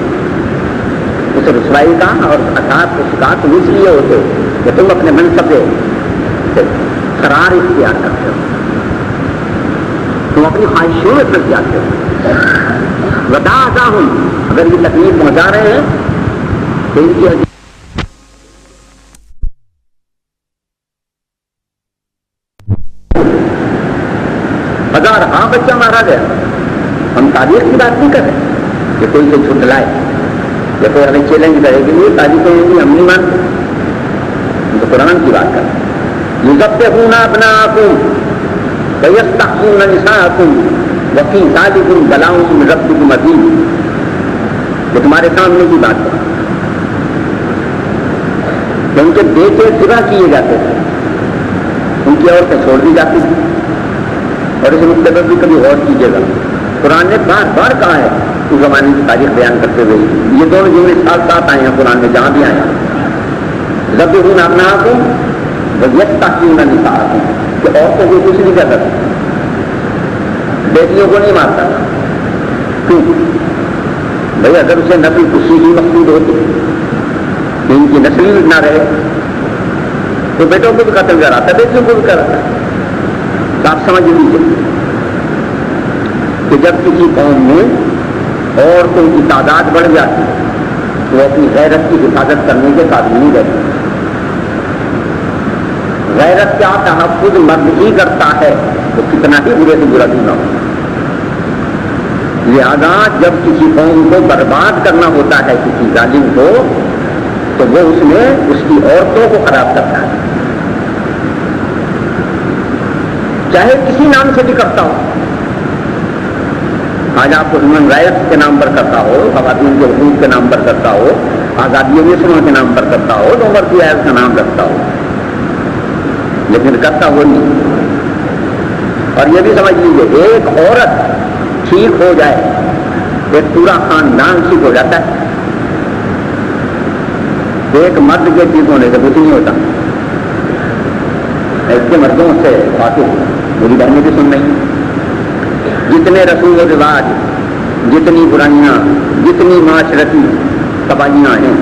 اس رسوائی کا اور اثاث و شکایت تم اس لیے ہوتے کہ تم اپنے منصب سے قرار اختیار کرتے ہو، تم اپنی خواہشوں میں پھنس جاتے ہو. وداعتاہم، اگر یہ تکلیف پہنچا رہے ہیں تو ان کی ہزار بچہ مارا گیا. ہم تاریخ کی بات نہیں کر رہے کہ کوئی سے چھوٹ لائے یا کوئی ہمیں چیلنج کرے کہ یہ تاریخ ہم نہیں مانتے، ہم تو قرآن کی بات کر رہے ہیں. یذبحون ابناءکم ویستحیون نساءکم وفی ذلکم بلاء من ربکم عظیم. یہ تمہارے سامنے کی بات ہے کہ ان کے بیٹے ذبح کیے جاتے تھے، ان کی عورتیں چھوڑ دی جاتی تھی. اور اس نقطے پر بھی کبھی غور کیجیے گا، قرآن نے بار بار کہا ہے اس زمانے کی تاریخ بیان کرتے ہوئے. یہ دونوں جملے ساتھ ساتھ آئے ہیں قرآن میں جہاں بھی آئے ہیں. یذبحون ابناءکم ویستحیون نساءکم، کہ عورتوں کو کچھ نہیں کرتا تھا، بیٹیوں کو نہیں مارتا تھا. کیوں بھائی؟ اگر اسے نسل کسی ہی مقصود ہوتی کہ ان کی نسل نہ رہے تو بیٹوں کو بھی قتل کراتا، بیٹیوں کو بھی کراتا. تو آپ سمجھ لیجیے کہ جب کسی قوم میں عورتوں کی تعداد بڑھ جاتی تو وہ اپنی غیرت کی حفاظت کرنے کے قابل نہیں رہتی. غیرت کا تحفظ مرد ہی کرتا ہے تو کتنا ہی برے سے برا کیوں نہ ہو. لہذا جب کسی قوم کو برباد کرنا ہوتا ہے کسی ظالم کو تو وہ اس میں اس کی عورتوں کو خراب کرتا ہے، چاہے کسی نام سے بھی کرتا ہو. آج آپ کو ہیومن رائٹس کے نام پر کرتا ہو، خواتین کے حقوق کے نام پر کرتا ہو، آزادی نسلوں کے نام پر کرتا ہو، تو مرضی ایس کا نام رکھتا ہو، لیکن کرتا وہ نہیں. اور یہ بھی سمجھ لیجیے ایک عورت ٹھیک ہو جائے ایک پورا خاندان ٹھیک ہو جاتا ہے. ایک مرد کے ٹھیک ہونے سے کچھ نہیں ہوتا. ایسے مردوں سے باتیں میری بہنیں بھی سن رہی ہیں. جتنے رسوم و رواج، جتنی برائیاں، جتنی معاشرتی تباہیاں ہیں،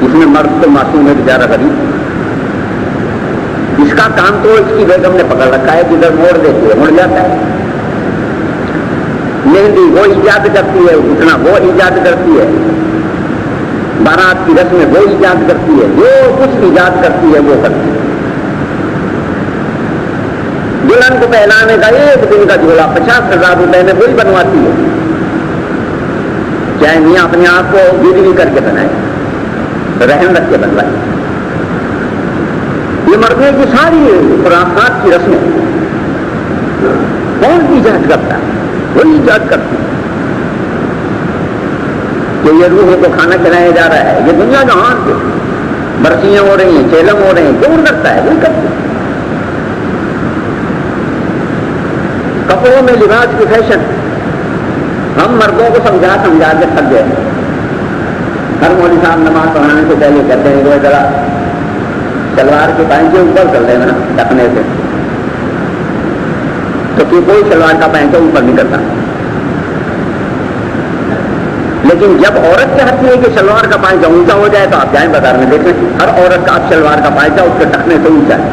اس میں مرد تو معصوم ہے بیچارہ غریب. اس کا کام تو اس کی بیگم نے پکڑ رکھا ہے، جدھر موڑ دیتی ہے مڑ جاتا ہے. مہندی وہ ایجاد کرتی ہے، اتنا وہ ایجاد کرتی ہے، بارات کی رسمیں وہ ایجاد کرتی ہے، جو کچھ ایجاد کرتی ہے وہ کرتی ہے. دلہن کو پہلانے کا ایک دن کا جھولا 50,000 روپئے میں وہی بنواتی ہے، چاہے میاں اپنے آپ کو گیری کر کے بنائے، رہن رکھ کے بنوائے. یہ مرنے کی ساری خوراکات کی رسمیں کون ایجاد کرتا ہے؟ وہی ایجاد کرتی ہے. کہ یہ روح کو کھانا کھلایا جا رہا ہے، یہ دنیا جہان کے برسیاں ہو رہی ہیں، چیلم ہو رہے ہیں، کون کرتا ہے؟ وہی کرتی ہے. کپڑوں میں لباس کی فیشن ہم مردوں کو سمجھا کے تھک گئے. ہر مولوی صاحب نماز پڑھانے سے پہلے کہتے ہیں کہ ذرا شلوار کے پائنچے اوپر کر لینا ڈھکنے سے، تو کوئی شلوار کا پائنچہ اوپر نہیں کرتا. لیکن جب عورت کے ہاتھ میں کہ شلوار کا پائنچہ اونچا ہو جائے تو آپ جائیں بازار میں دیکھیں ہر عورت کا اب شلوار کا پائنچہ اس کے ڈھکنے سے اونچا ہے،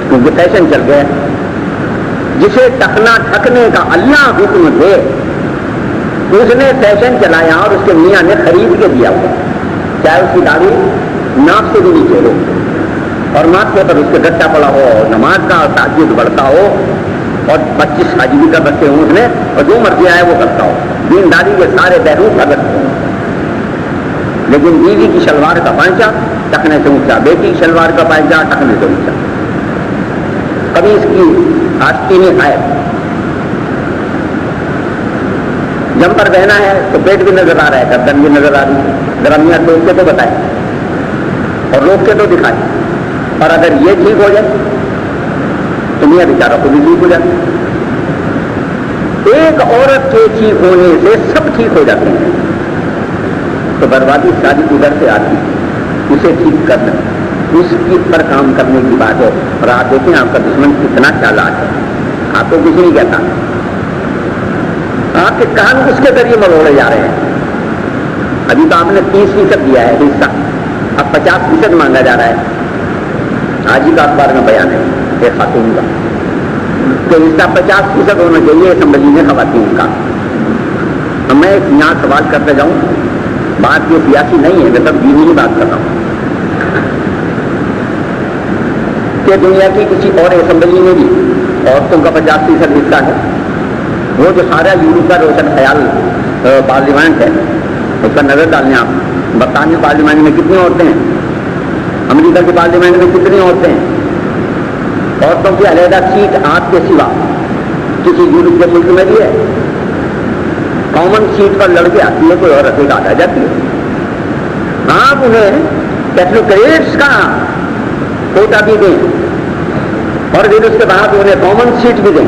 کیونکہ فیشن چل گیا. جسے ٹکنا ٹھکنے کا اللہ حکم دے اس نے فیشن چلایا اور اس کے میاں نے خرید کے دیا ہوا، چاہے اس کی داڑھی ناک سے بھی نیچے ہو اور ماتھے پر اس کے گٹا پڑا ہو، نماز کا تاجد بڑھتا ہو اور 25 حاجی کا بچے ہوں اس نے اور جو مرضی آئے وہ کرتا ہو، دینداری کے سارے بہرو پرگٹ ہوں. لیکن بیوی کی شلوار کا پائنچہ ٹکنے سے اونچا، بیٹی کی شلوار کا پائنچہ ٹکنے سے اونچا. کبھی اس کی آستینی ہے، جمپر پہنا ہے تو پیٹ بھی نظر آ رہا ہے، گردن بھی نظر آ رہی ہے. ذرا میاں روک کے تو بتائیں اور روک کے تو دکھائیں. اور اگر یہ ٹھیک ہو جائے تو میاں بیچارہ کو بھی ٹھیک ہو جاتا. ایک عورت کے ٹھیک ہونے سے سب ٹھیک ہو جاتے ہیں. تو بربادی ساری ادھر سے آتی ہے، اسے ٹھیک کرنا اس کی پر کام کرنے کی بات ہے. اور آپ دیکھیں آپ کا دشمن کتنا چالاک ہے، آپ کو کچھ نہیں کہتا، آپ کے کان اس کے ذریعے مروڑے جا رہے ہیں. ابھی تو آپ نے 30% دیا ہے حصہ، اب 50% مانگا جا رہا ہے. آج ہی کا اخبار میں بیان ہے ایک خاتون کا کہ حصہ 50% ہونا چاہیے اسمبلی میں خواتین کا. میں یہاں سوال کرتے جاؤں، بات یہ سیاسی نہیں ہے، میں سب دینی ہی بات کر رہا ہوں کہ دنیا کی کسی اور اسمبلی میں بھی عورتوں کا 50% حصہ ہے. وہ جو سارا یورپ کا روشن خیال پارلیمنٹ ہے اس پر نظر ڈالیں آپ. برطانیہ پارلیمنٹ میں کتنی عورتیں ہیں، امریکہ کی پارلیمنٹ میں کتنی عورتیں ہیں. عورتوں کی علیحدہ سیٹ آپ کے سوا کسی یورپ کے ملک میں بھی ہے. کامن سیٹ پر لڑکے آتی ہے، کوئی عورت ایک آ جاتی ہے. آپ انہیں ٹیکنوکریٹس کا کوٹا بھی دیں اور پھر اس کے بعد انہیں کامن سیٹ بھی دیں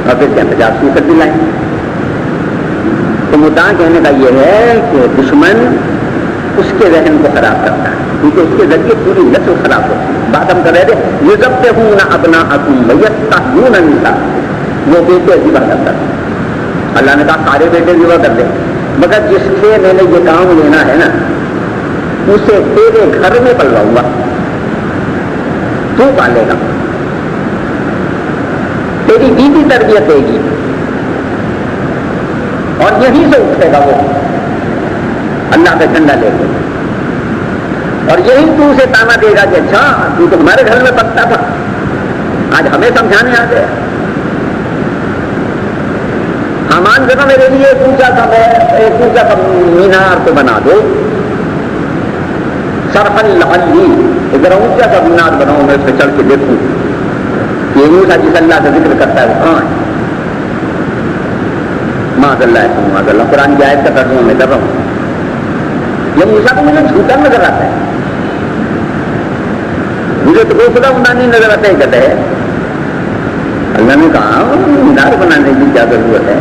اور پھر 50% بھی لائیں. تو مدعا کہنے کا یہ ہے کہ دشمن اس کے ذہن کو خراب کرتا ہے کیونکہ اس کے ذریعے پوری نسل خراب ہوتی ہے. بات ہم کر رہے تھے یہ ضبط ہوں نہ اپنا حکوم نہ وہ بیٹے ذبح کرتا ہے. اللہ نے کہا سارے بیٹے ذبح کر دیں، مگر جس سے میں نے یہ کام لینا ہے نا اسے تیرے گھر میں پلواؤں گا، تو پالے گا، تیری بیوی تربیت دے گی اور یہیں سے اٹھے گا وہ اللہ کا جھنڈا لے کے. اور یہی تو اسے تانا دے گا کہ اچھا تو ہمارے گھر میں پکتا تھا، آج ہمیں سمجھانے آ گیا۔ حامان جگہ میرے لیے ایک اونچا سا مینار تو بنا دو، سرحل لعلی، ادھر اونچا سا مینار بناؤ، میں اس پہ چڑھ کے دیکھوں کہ موسیٰ جس اللہ کا ذکر کرتا ہے وہ کہاں ہے۔ معاذ اللہ، قرآن کی آیت کا ترجمہ میں کر رہا ہوں۔ یہ موسیٰ کو مجھے جھوٹا نظر آتا ہے، مجھے تو کوئی خدا خدا نہیں نظر آتا ہے۔ کہتا ہے اللہ نے کہا مینار بنانے کی کیا ضرورت ہے،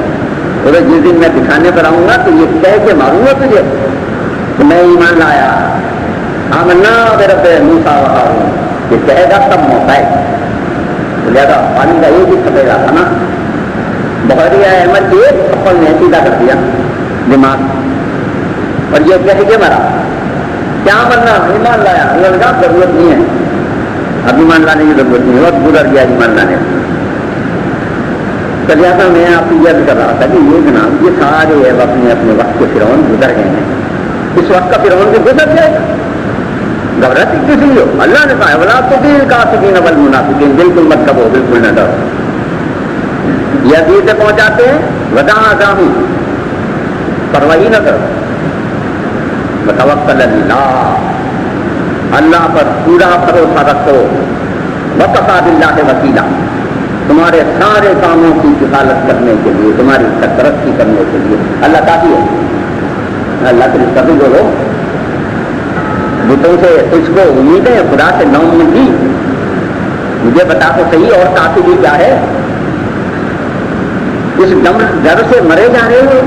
اور جس دن میں دکھانے پر آؤں گا تو یہ کہہ کے ماروں گا تجھے کہ میں ایمان لایا، آمنا برب موسیٰ و ہارون، یہ کہے گا تب موقع ہے۔ لہٰذا پانی کا یہ بھی کھپے گا تھا نا، بحیرہ احمد یہ تھپڑ نے سیدھا کر دیا دماغ، اور یہ کہہ کے مرا کیا مرنا، ایمان لایا۔ اللہ نے کہا ضرورت نہیں ہے، اب ایمان لانے کی ضرورت نہیں ہے، وقت گزر گیا ایمان لانے۔ تو لہٰذا میں آپ کو یاد کر رہا تھا کہ یہ جناب یہ سارے اپنے اپنے وقت کے فرعون گزر گئے ہیں، اس وقت کا فرعون بھی گزر جائے گا، گھبراتی کسی ہو۔ اللہ نے کہا ولا تطیع الکافرین والمنافقین، بالکل مت کبو، بالکل نہ ڈرو۔ یہ ابھی سے پہنچاتے ہیں وداع گاہوں، پرواہی نہ کرو، وتوکل اللہ، اللہ پر پورا بھروسہ رکھو، وکفیٰ باللہ وکیلا، تمہارے سارے کاموں کی کفالت کرنے کے لیے، تمہاری ترقی کرنے کے لیے اللہ کافی ہے۔ اللہ کے کبھی بولو بتوں سے اس کو امید ہے، خدا سے نہ امیدی، مجھے بتا تو صحیح اور کافی بھی کیا ہے؟ اس ڈر سے مرے جا رہے ہو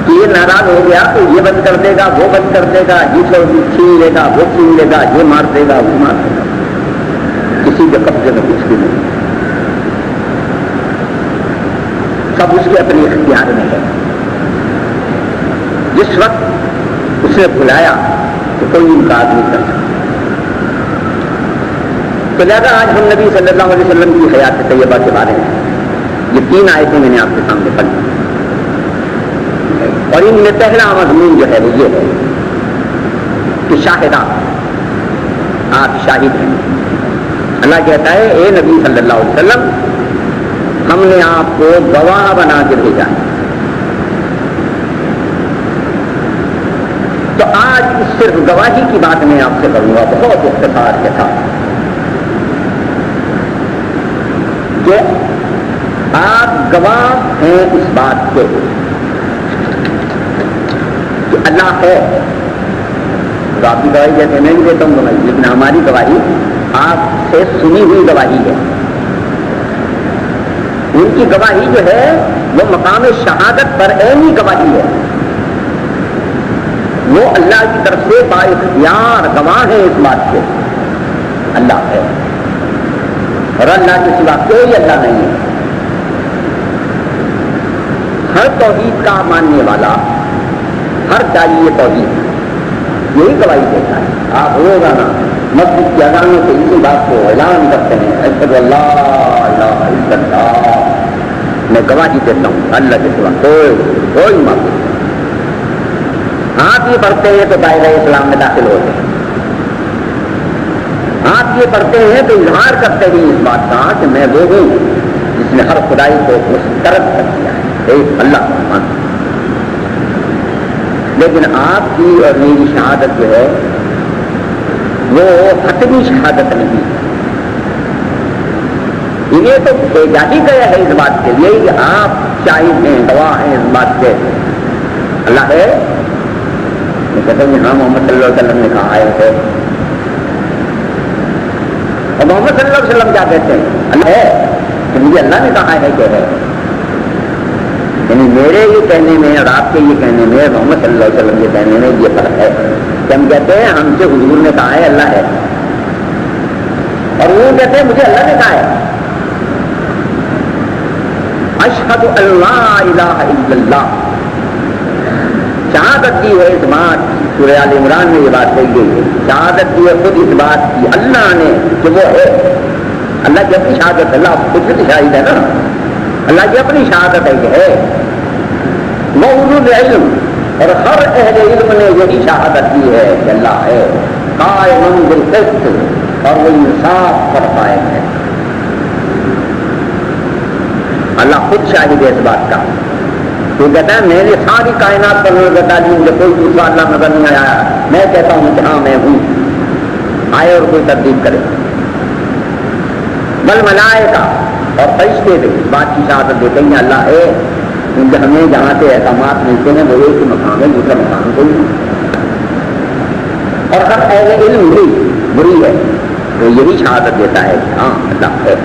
کہ یہ ناراض ہو گیا تو یہ بند کر دے گا، وہ بند کر دے گا، جس کو چھین لے گا وہ چھین لے گا، یہ مار دے گا وہ مار دے گا، کسی کے قبضے میں کچھ بھی نہیں، سب اس کے اپنے اختیار میں ہے۔ جس وقت اس نے بلایا تو کوئی انکار نہیں کر سکتا۔ تو لہٰذا آج ہم نبی صلی اللہ علیہ وسلم کی حیات طیبہ کے بارے میں یہ 3 آیتیں میں نے آپ کے سامنے پڑھی، اور ان میں پہلا مضمون جو ہے وہ یہ ہے کہ شاہدہ، آپ شاہد ہیں۔ اللہ کہتا ہے اے نبی صلی اللہ علیہ وسلم، ہم نے آپ کو گواہ بنا کے بھیجا ہے۔ تو آج صرف گواہی کی بات میں آپ سے کروں گا بہت اختصار کے ساتھ، کہ آپ گواہ ہیں اس بات کے کہ اللہ ہے۔ تو آپ کی گواہی جیسے میں بھی دیتا ہوں گواہی، لیکن ہماری گواہی آپ سے سنی ہوئی گواہی ہے۔ ان کی گواہی جو ہے وہ مقام شہادت پر عینی گواہی ہے، وہ اللہ کی طرف سے بااختیار گواہ ہیں اس بات کے اللہ ہے، اور اللہ کے سوا کوئی اللہ نہیں ہے۔ ہر توحید کا ماننے والا، ہر داعی توحید یہی گواہی دیتا ہے۔ آپ روزانہ مسجد کی اذانوں سے اسی بات کو اعلان کرتے ہیں، اشہد ان لا الہ الا اللہ، میں گواہی دیتا ہوں اللہ کے سوا کوئی معبود نہیں۔ آپ یہ پڑھتے ہیں تو دائرہ اسلام میں داخل ہوتے ہیں، آپ یہ پڑھتے ہیں تو اظہار کرتے ہیں اس بات کا کہ میں وہ ہوں جس نے ہر خدائی کو مسترد کر دیا ہے، ایک اللہ مان۔ لیکن آپ کی اور میری شہادت جو ہے وہ حتمی شہادت نہیں، انہیں تو بھیجا ہی گیا ہے اس بات کے لیے کہ آپ شاہد ہیں، گواہ ہیں اس بات کے اللہ ہے۔ کہتے ہیں ہاں محمد صلی اللہ علیہ وسلم نے کہا ہے، اور محمد صلی اللہ علیہ وسلم کیا کہتے ہیں؟ اللہ ہے، کہ مجھے اللہ نے کہا ہے کہ ہے۔ یعنی میرے یہ کہنے میں اور آپ کے یہ کہنے میں، محمد صلی اللہ علیہ وسلم کے کہنے میں یہ فرق ہے کہ ہم کہتے ہیں ہم سے حضور نے کہا ہے اللہ ہے، اور وہ کہتے ہیں مجھے اللہ نے کہا ہے۔ اشہد ان لا الہ الا اللہ، شہادت دی ہے اس بات، سورہ آل عمران میں یہ بات کہی گئی ہے، شہادت دی ہے خود اس بات کی اللہ نے کہ وہ ہے۔ اللہ کی اپنی شہادت، اللہ خود بھی شاہد ہے نا، اللہ کی اپنی شہادت ہے کہ ہے۔ وہ اولو العلم، اور ہر اہل علم نے یہی شہادت دی ہے کہ اللہ ہے۔ قائم بالقسط، اور وہ انصاف پر قائم ہے۔ اللہ خود شاہد ہے اس بات کا۔ وہ کہتا ہے میں نے ساری کائنات پر نظر ڈالی، مجھے کوئی دوسرا اللہ نظر نہیں آیا، میں کہتا ہوں کہ ہاں میں ہوں، آئے اور کوئی تردید کرے۔ بل ملائکہ، اور فرشتے بھی اس بات کی شہادت دیتے ہیں اللہ ہے، کیونکہ ہمیں جہاں سے احکامات ملتے ہیں وہ ایک ہی مقام ہے، دوسرا مقام کوئی نہیں۔ اور ہر اہل علم بھی بری ہے تو یہی شہادت دیتا ہے کہ ہاں اللہ ہے۔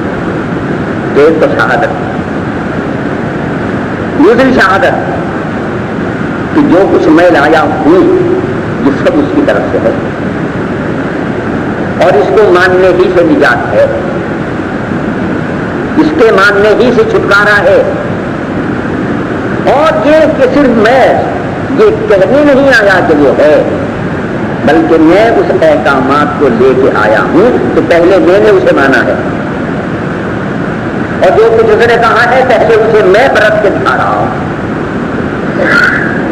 ایک تو شہادت، دوسری شہادت کہ جو کچھ میں لایا ہوں یہ سب اس کی طرف سے ہے، اور اس کو ماننے ہی سے نجات ہے، اس کے ماننے ہی سے چھٹکارا ہے۔ اور یہ کہ صرف میں یہ کہنے نہیں آیا کہ وہ ہے، بلکہ میں اس احکامات کو لے کے آیا ہوں تو پہلے میں نے اسے مانا ہے، اور جو کچھ اس نے کہا ہے پہلے اسے میں برت کے دکھا رہا ہوں۔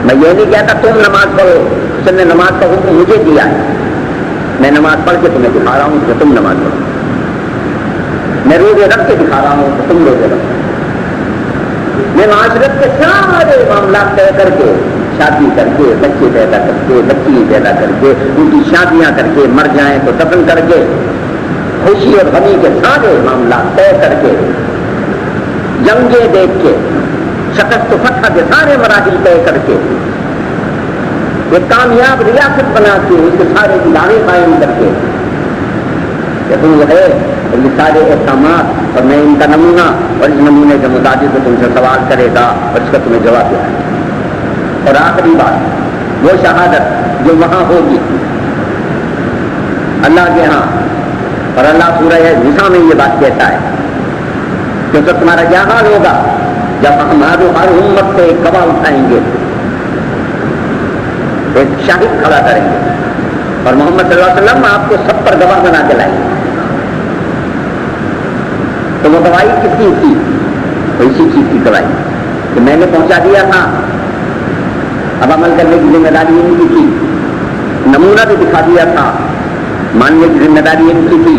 میں یہ نہیں کہتا تم نماز پڑھو، اس نے نماز کا حکم مجھے دیا ہے، میں نماز پڑھ کے تمہیں دکھا رہا ہوں کہ تم نماز پڑھو، میں روزے رکھ کے دکھا رہا ہوں کہ تم روزے رکھو، میں معاشرت کے سارے معاملات طے کر کے، شادی کر کے، بچے پیدا کر کے، بچی پیدا کر کے، ان کی شادیاں کر کے، مر جائیں تو دفن کر کے، خوشی اور غمی کے سارے معاملات طے کر کے، جنگیں دیکھ کے، شکست و فتح کے سارے مراحل طے کر کے، ایک کامیاب ریاست بنا کے اس کے سارے ادارے قائم کر کے، کہ تم ہے یہ سارے احکامات، اور میں ان کا نمونہ اور اس نمونے کے مطابق تم سے سوال کرے گا اور اس کا تمہیں جواب دے گا۔ اور آخری بات وہ شہادت جو وہاں ہوگی اللہ کے ہاں، اور اللہ سورہ نساء میں یہ بات کہتا ہے کہ تو تمہارا کیا حال ہوگا جب ہم ہر امت سے ایک گواہ اٹھائیں گے، ایک شاہد کھڑا کریں گے، اور محمد صلی اللہ علیہ وسلم آپ کو سب پر گواہ بنا کے لائیں گے۔ تو وہ گواہی کس چیز کی؟ تو اسی چیز کی گواہی کہ میں نے پہنچا دیا تھا، اب عمل کرنے کی ذمہ داری ان کی تھی، نمونہ بھی دکھا دیا تھا، ماننے کی ذمہ داری ان کی تھی،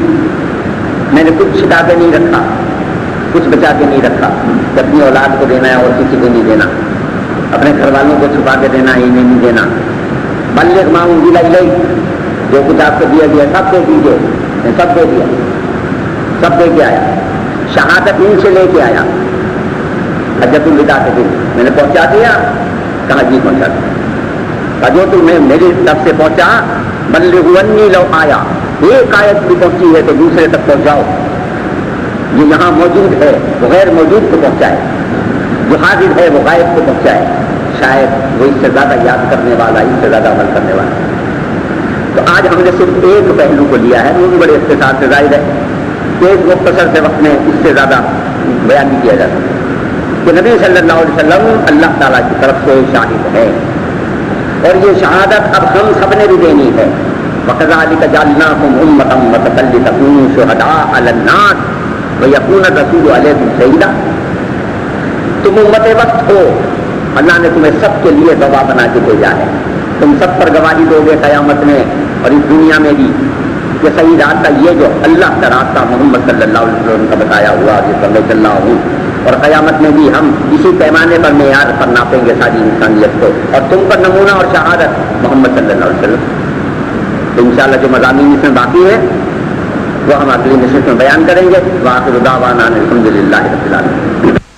میں نے کچھ چھپا کے نہیں رکھا، کچھ بچا کے نہیں رکھا کہ اپنی اولاد کو دینا ہے اور کسی کو نہیں دینا، اپنے گھر والوں کو چھپا کے دینا ہے انہیں نہیں دینا۔ بلغ ما انزل الیک، جو کچھ آپ کو دیا گیا سب دے دیجیے، میں سب دے دیا، سب دے کے آیا، شہادت ان سے لے کے آیا۔ حجۃ الوداع کے دن میں نے پہنچا دیا، کہا جی پہنچا دیا، جو تمہیں میری طرف سے پہنچا، بلغوا انی لو آیا، ایک آیت بھی پہنچی ہے تو دوسرے تک پہنچاؤ، جو یہاں موجود ہے وہ غیر موجود کو پہنچائے، جو حاضر ہے وہ غائب کو پہنچائے، شاید وہ اس سے زیادہ یاد کرنے والا، اس سے زیادہ عمل کرنے والا۔ تو آج ہم نے صرف ایک پہلو کو لیا ہے، وہ بھی بڑے اختصار سے ظاہر ہے، ایک مختصر سے وقت میں اس سے زیادہ بیان نہیں کیا جا سکتا کہ نبی صلی اللہ علیہ وسلم اللہ تعالیٰ کی طرف سے شاہد ہے، اور یہ شہادت اب ہم سب نے بھی دینی ہے۔ وَكَذَلِكَ جَعَلْنَاكُمْ أُمَّةً وَسَطًا لِتَكُونُوا شُهَدَاءَ عَلَى النَّاسِ وَيَكُونَ الرَّسُولُ عَلَيْكُمْ شَهِيدًا، تم امت وقت ہو، اللہ نے تمہیں سب کے لیے گواہ بنا کے بھیجا ہے، تم سب پر گواہی دو گے قیامت میں اور اس دنیا میں بھی کہ صحیح راستہ یہ جو اللہ کا راستہ محمد صلی اللہ علیہ وسلم کا بتایا ہوا جس پر میں چل رہا ہوں، اور قیامت میں بھی ہم اسی پیمانے پر معیار پر ناپیں گے ساری انسانیت کو، اور تم پر نمونہ اور شہادت محمد صلی اللہ علیہ وسلم۔ تو انشاءاللہ جو مضامین اس میں باقی ہے وہ ہم اگلی نشست میں بیان کریں گے۔ وآخر دعوانا الحمد للہ رب العالمین۔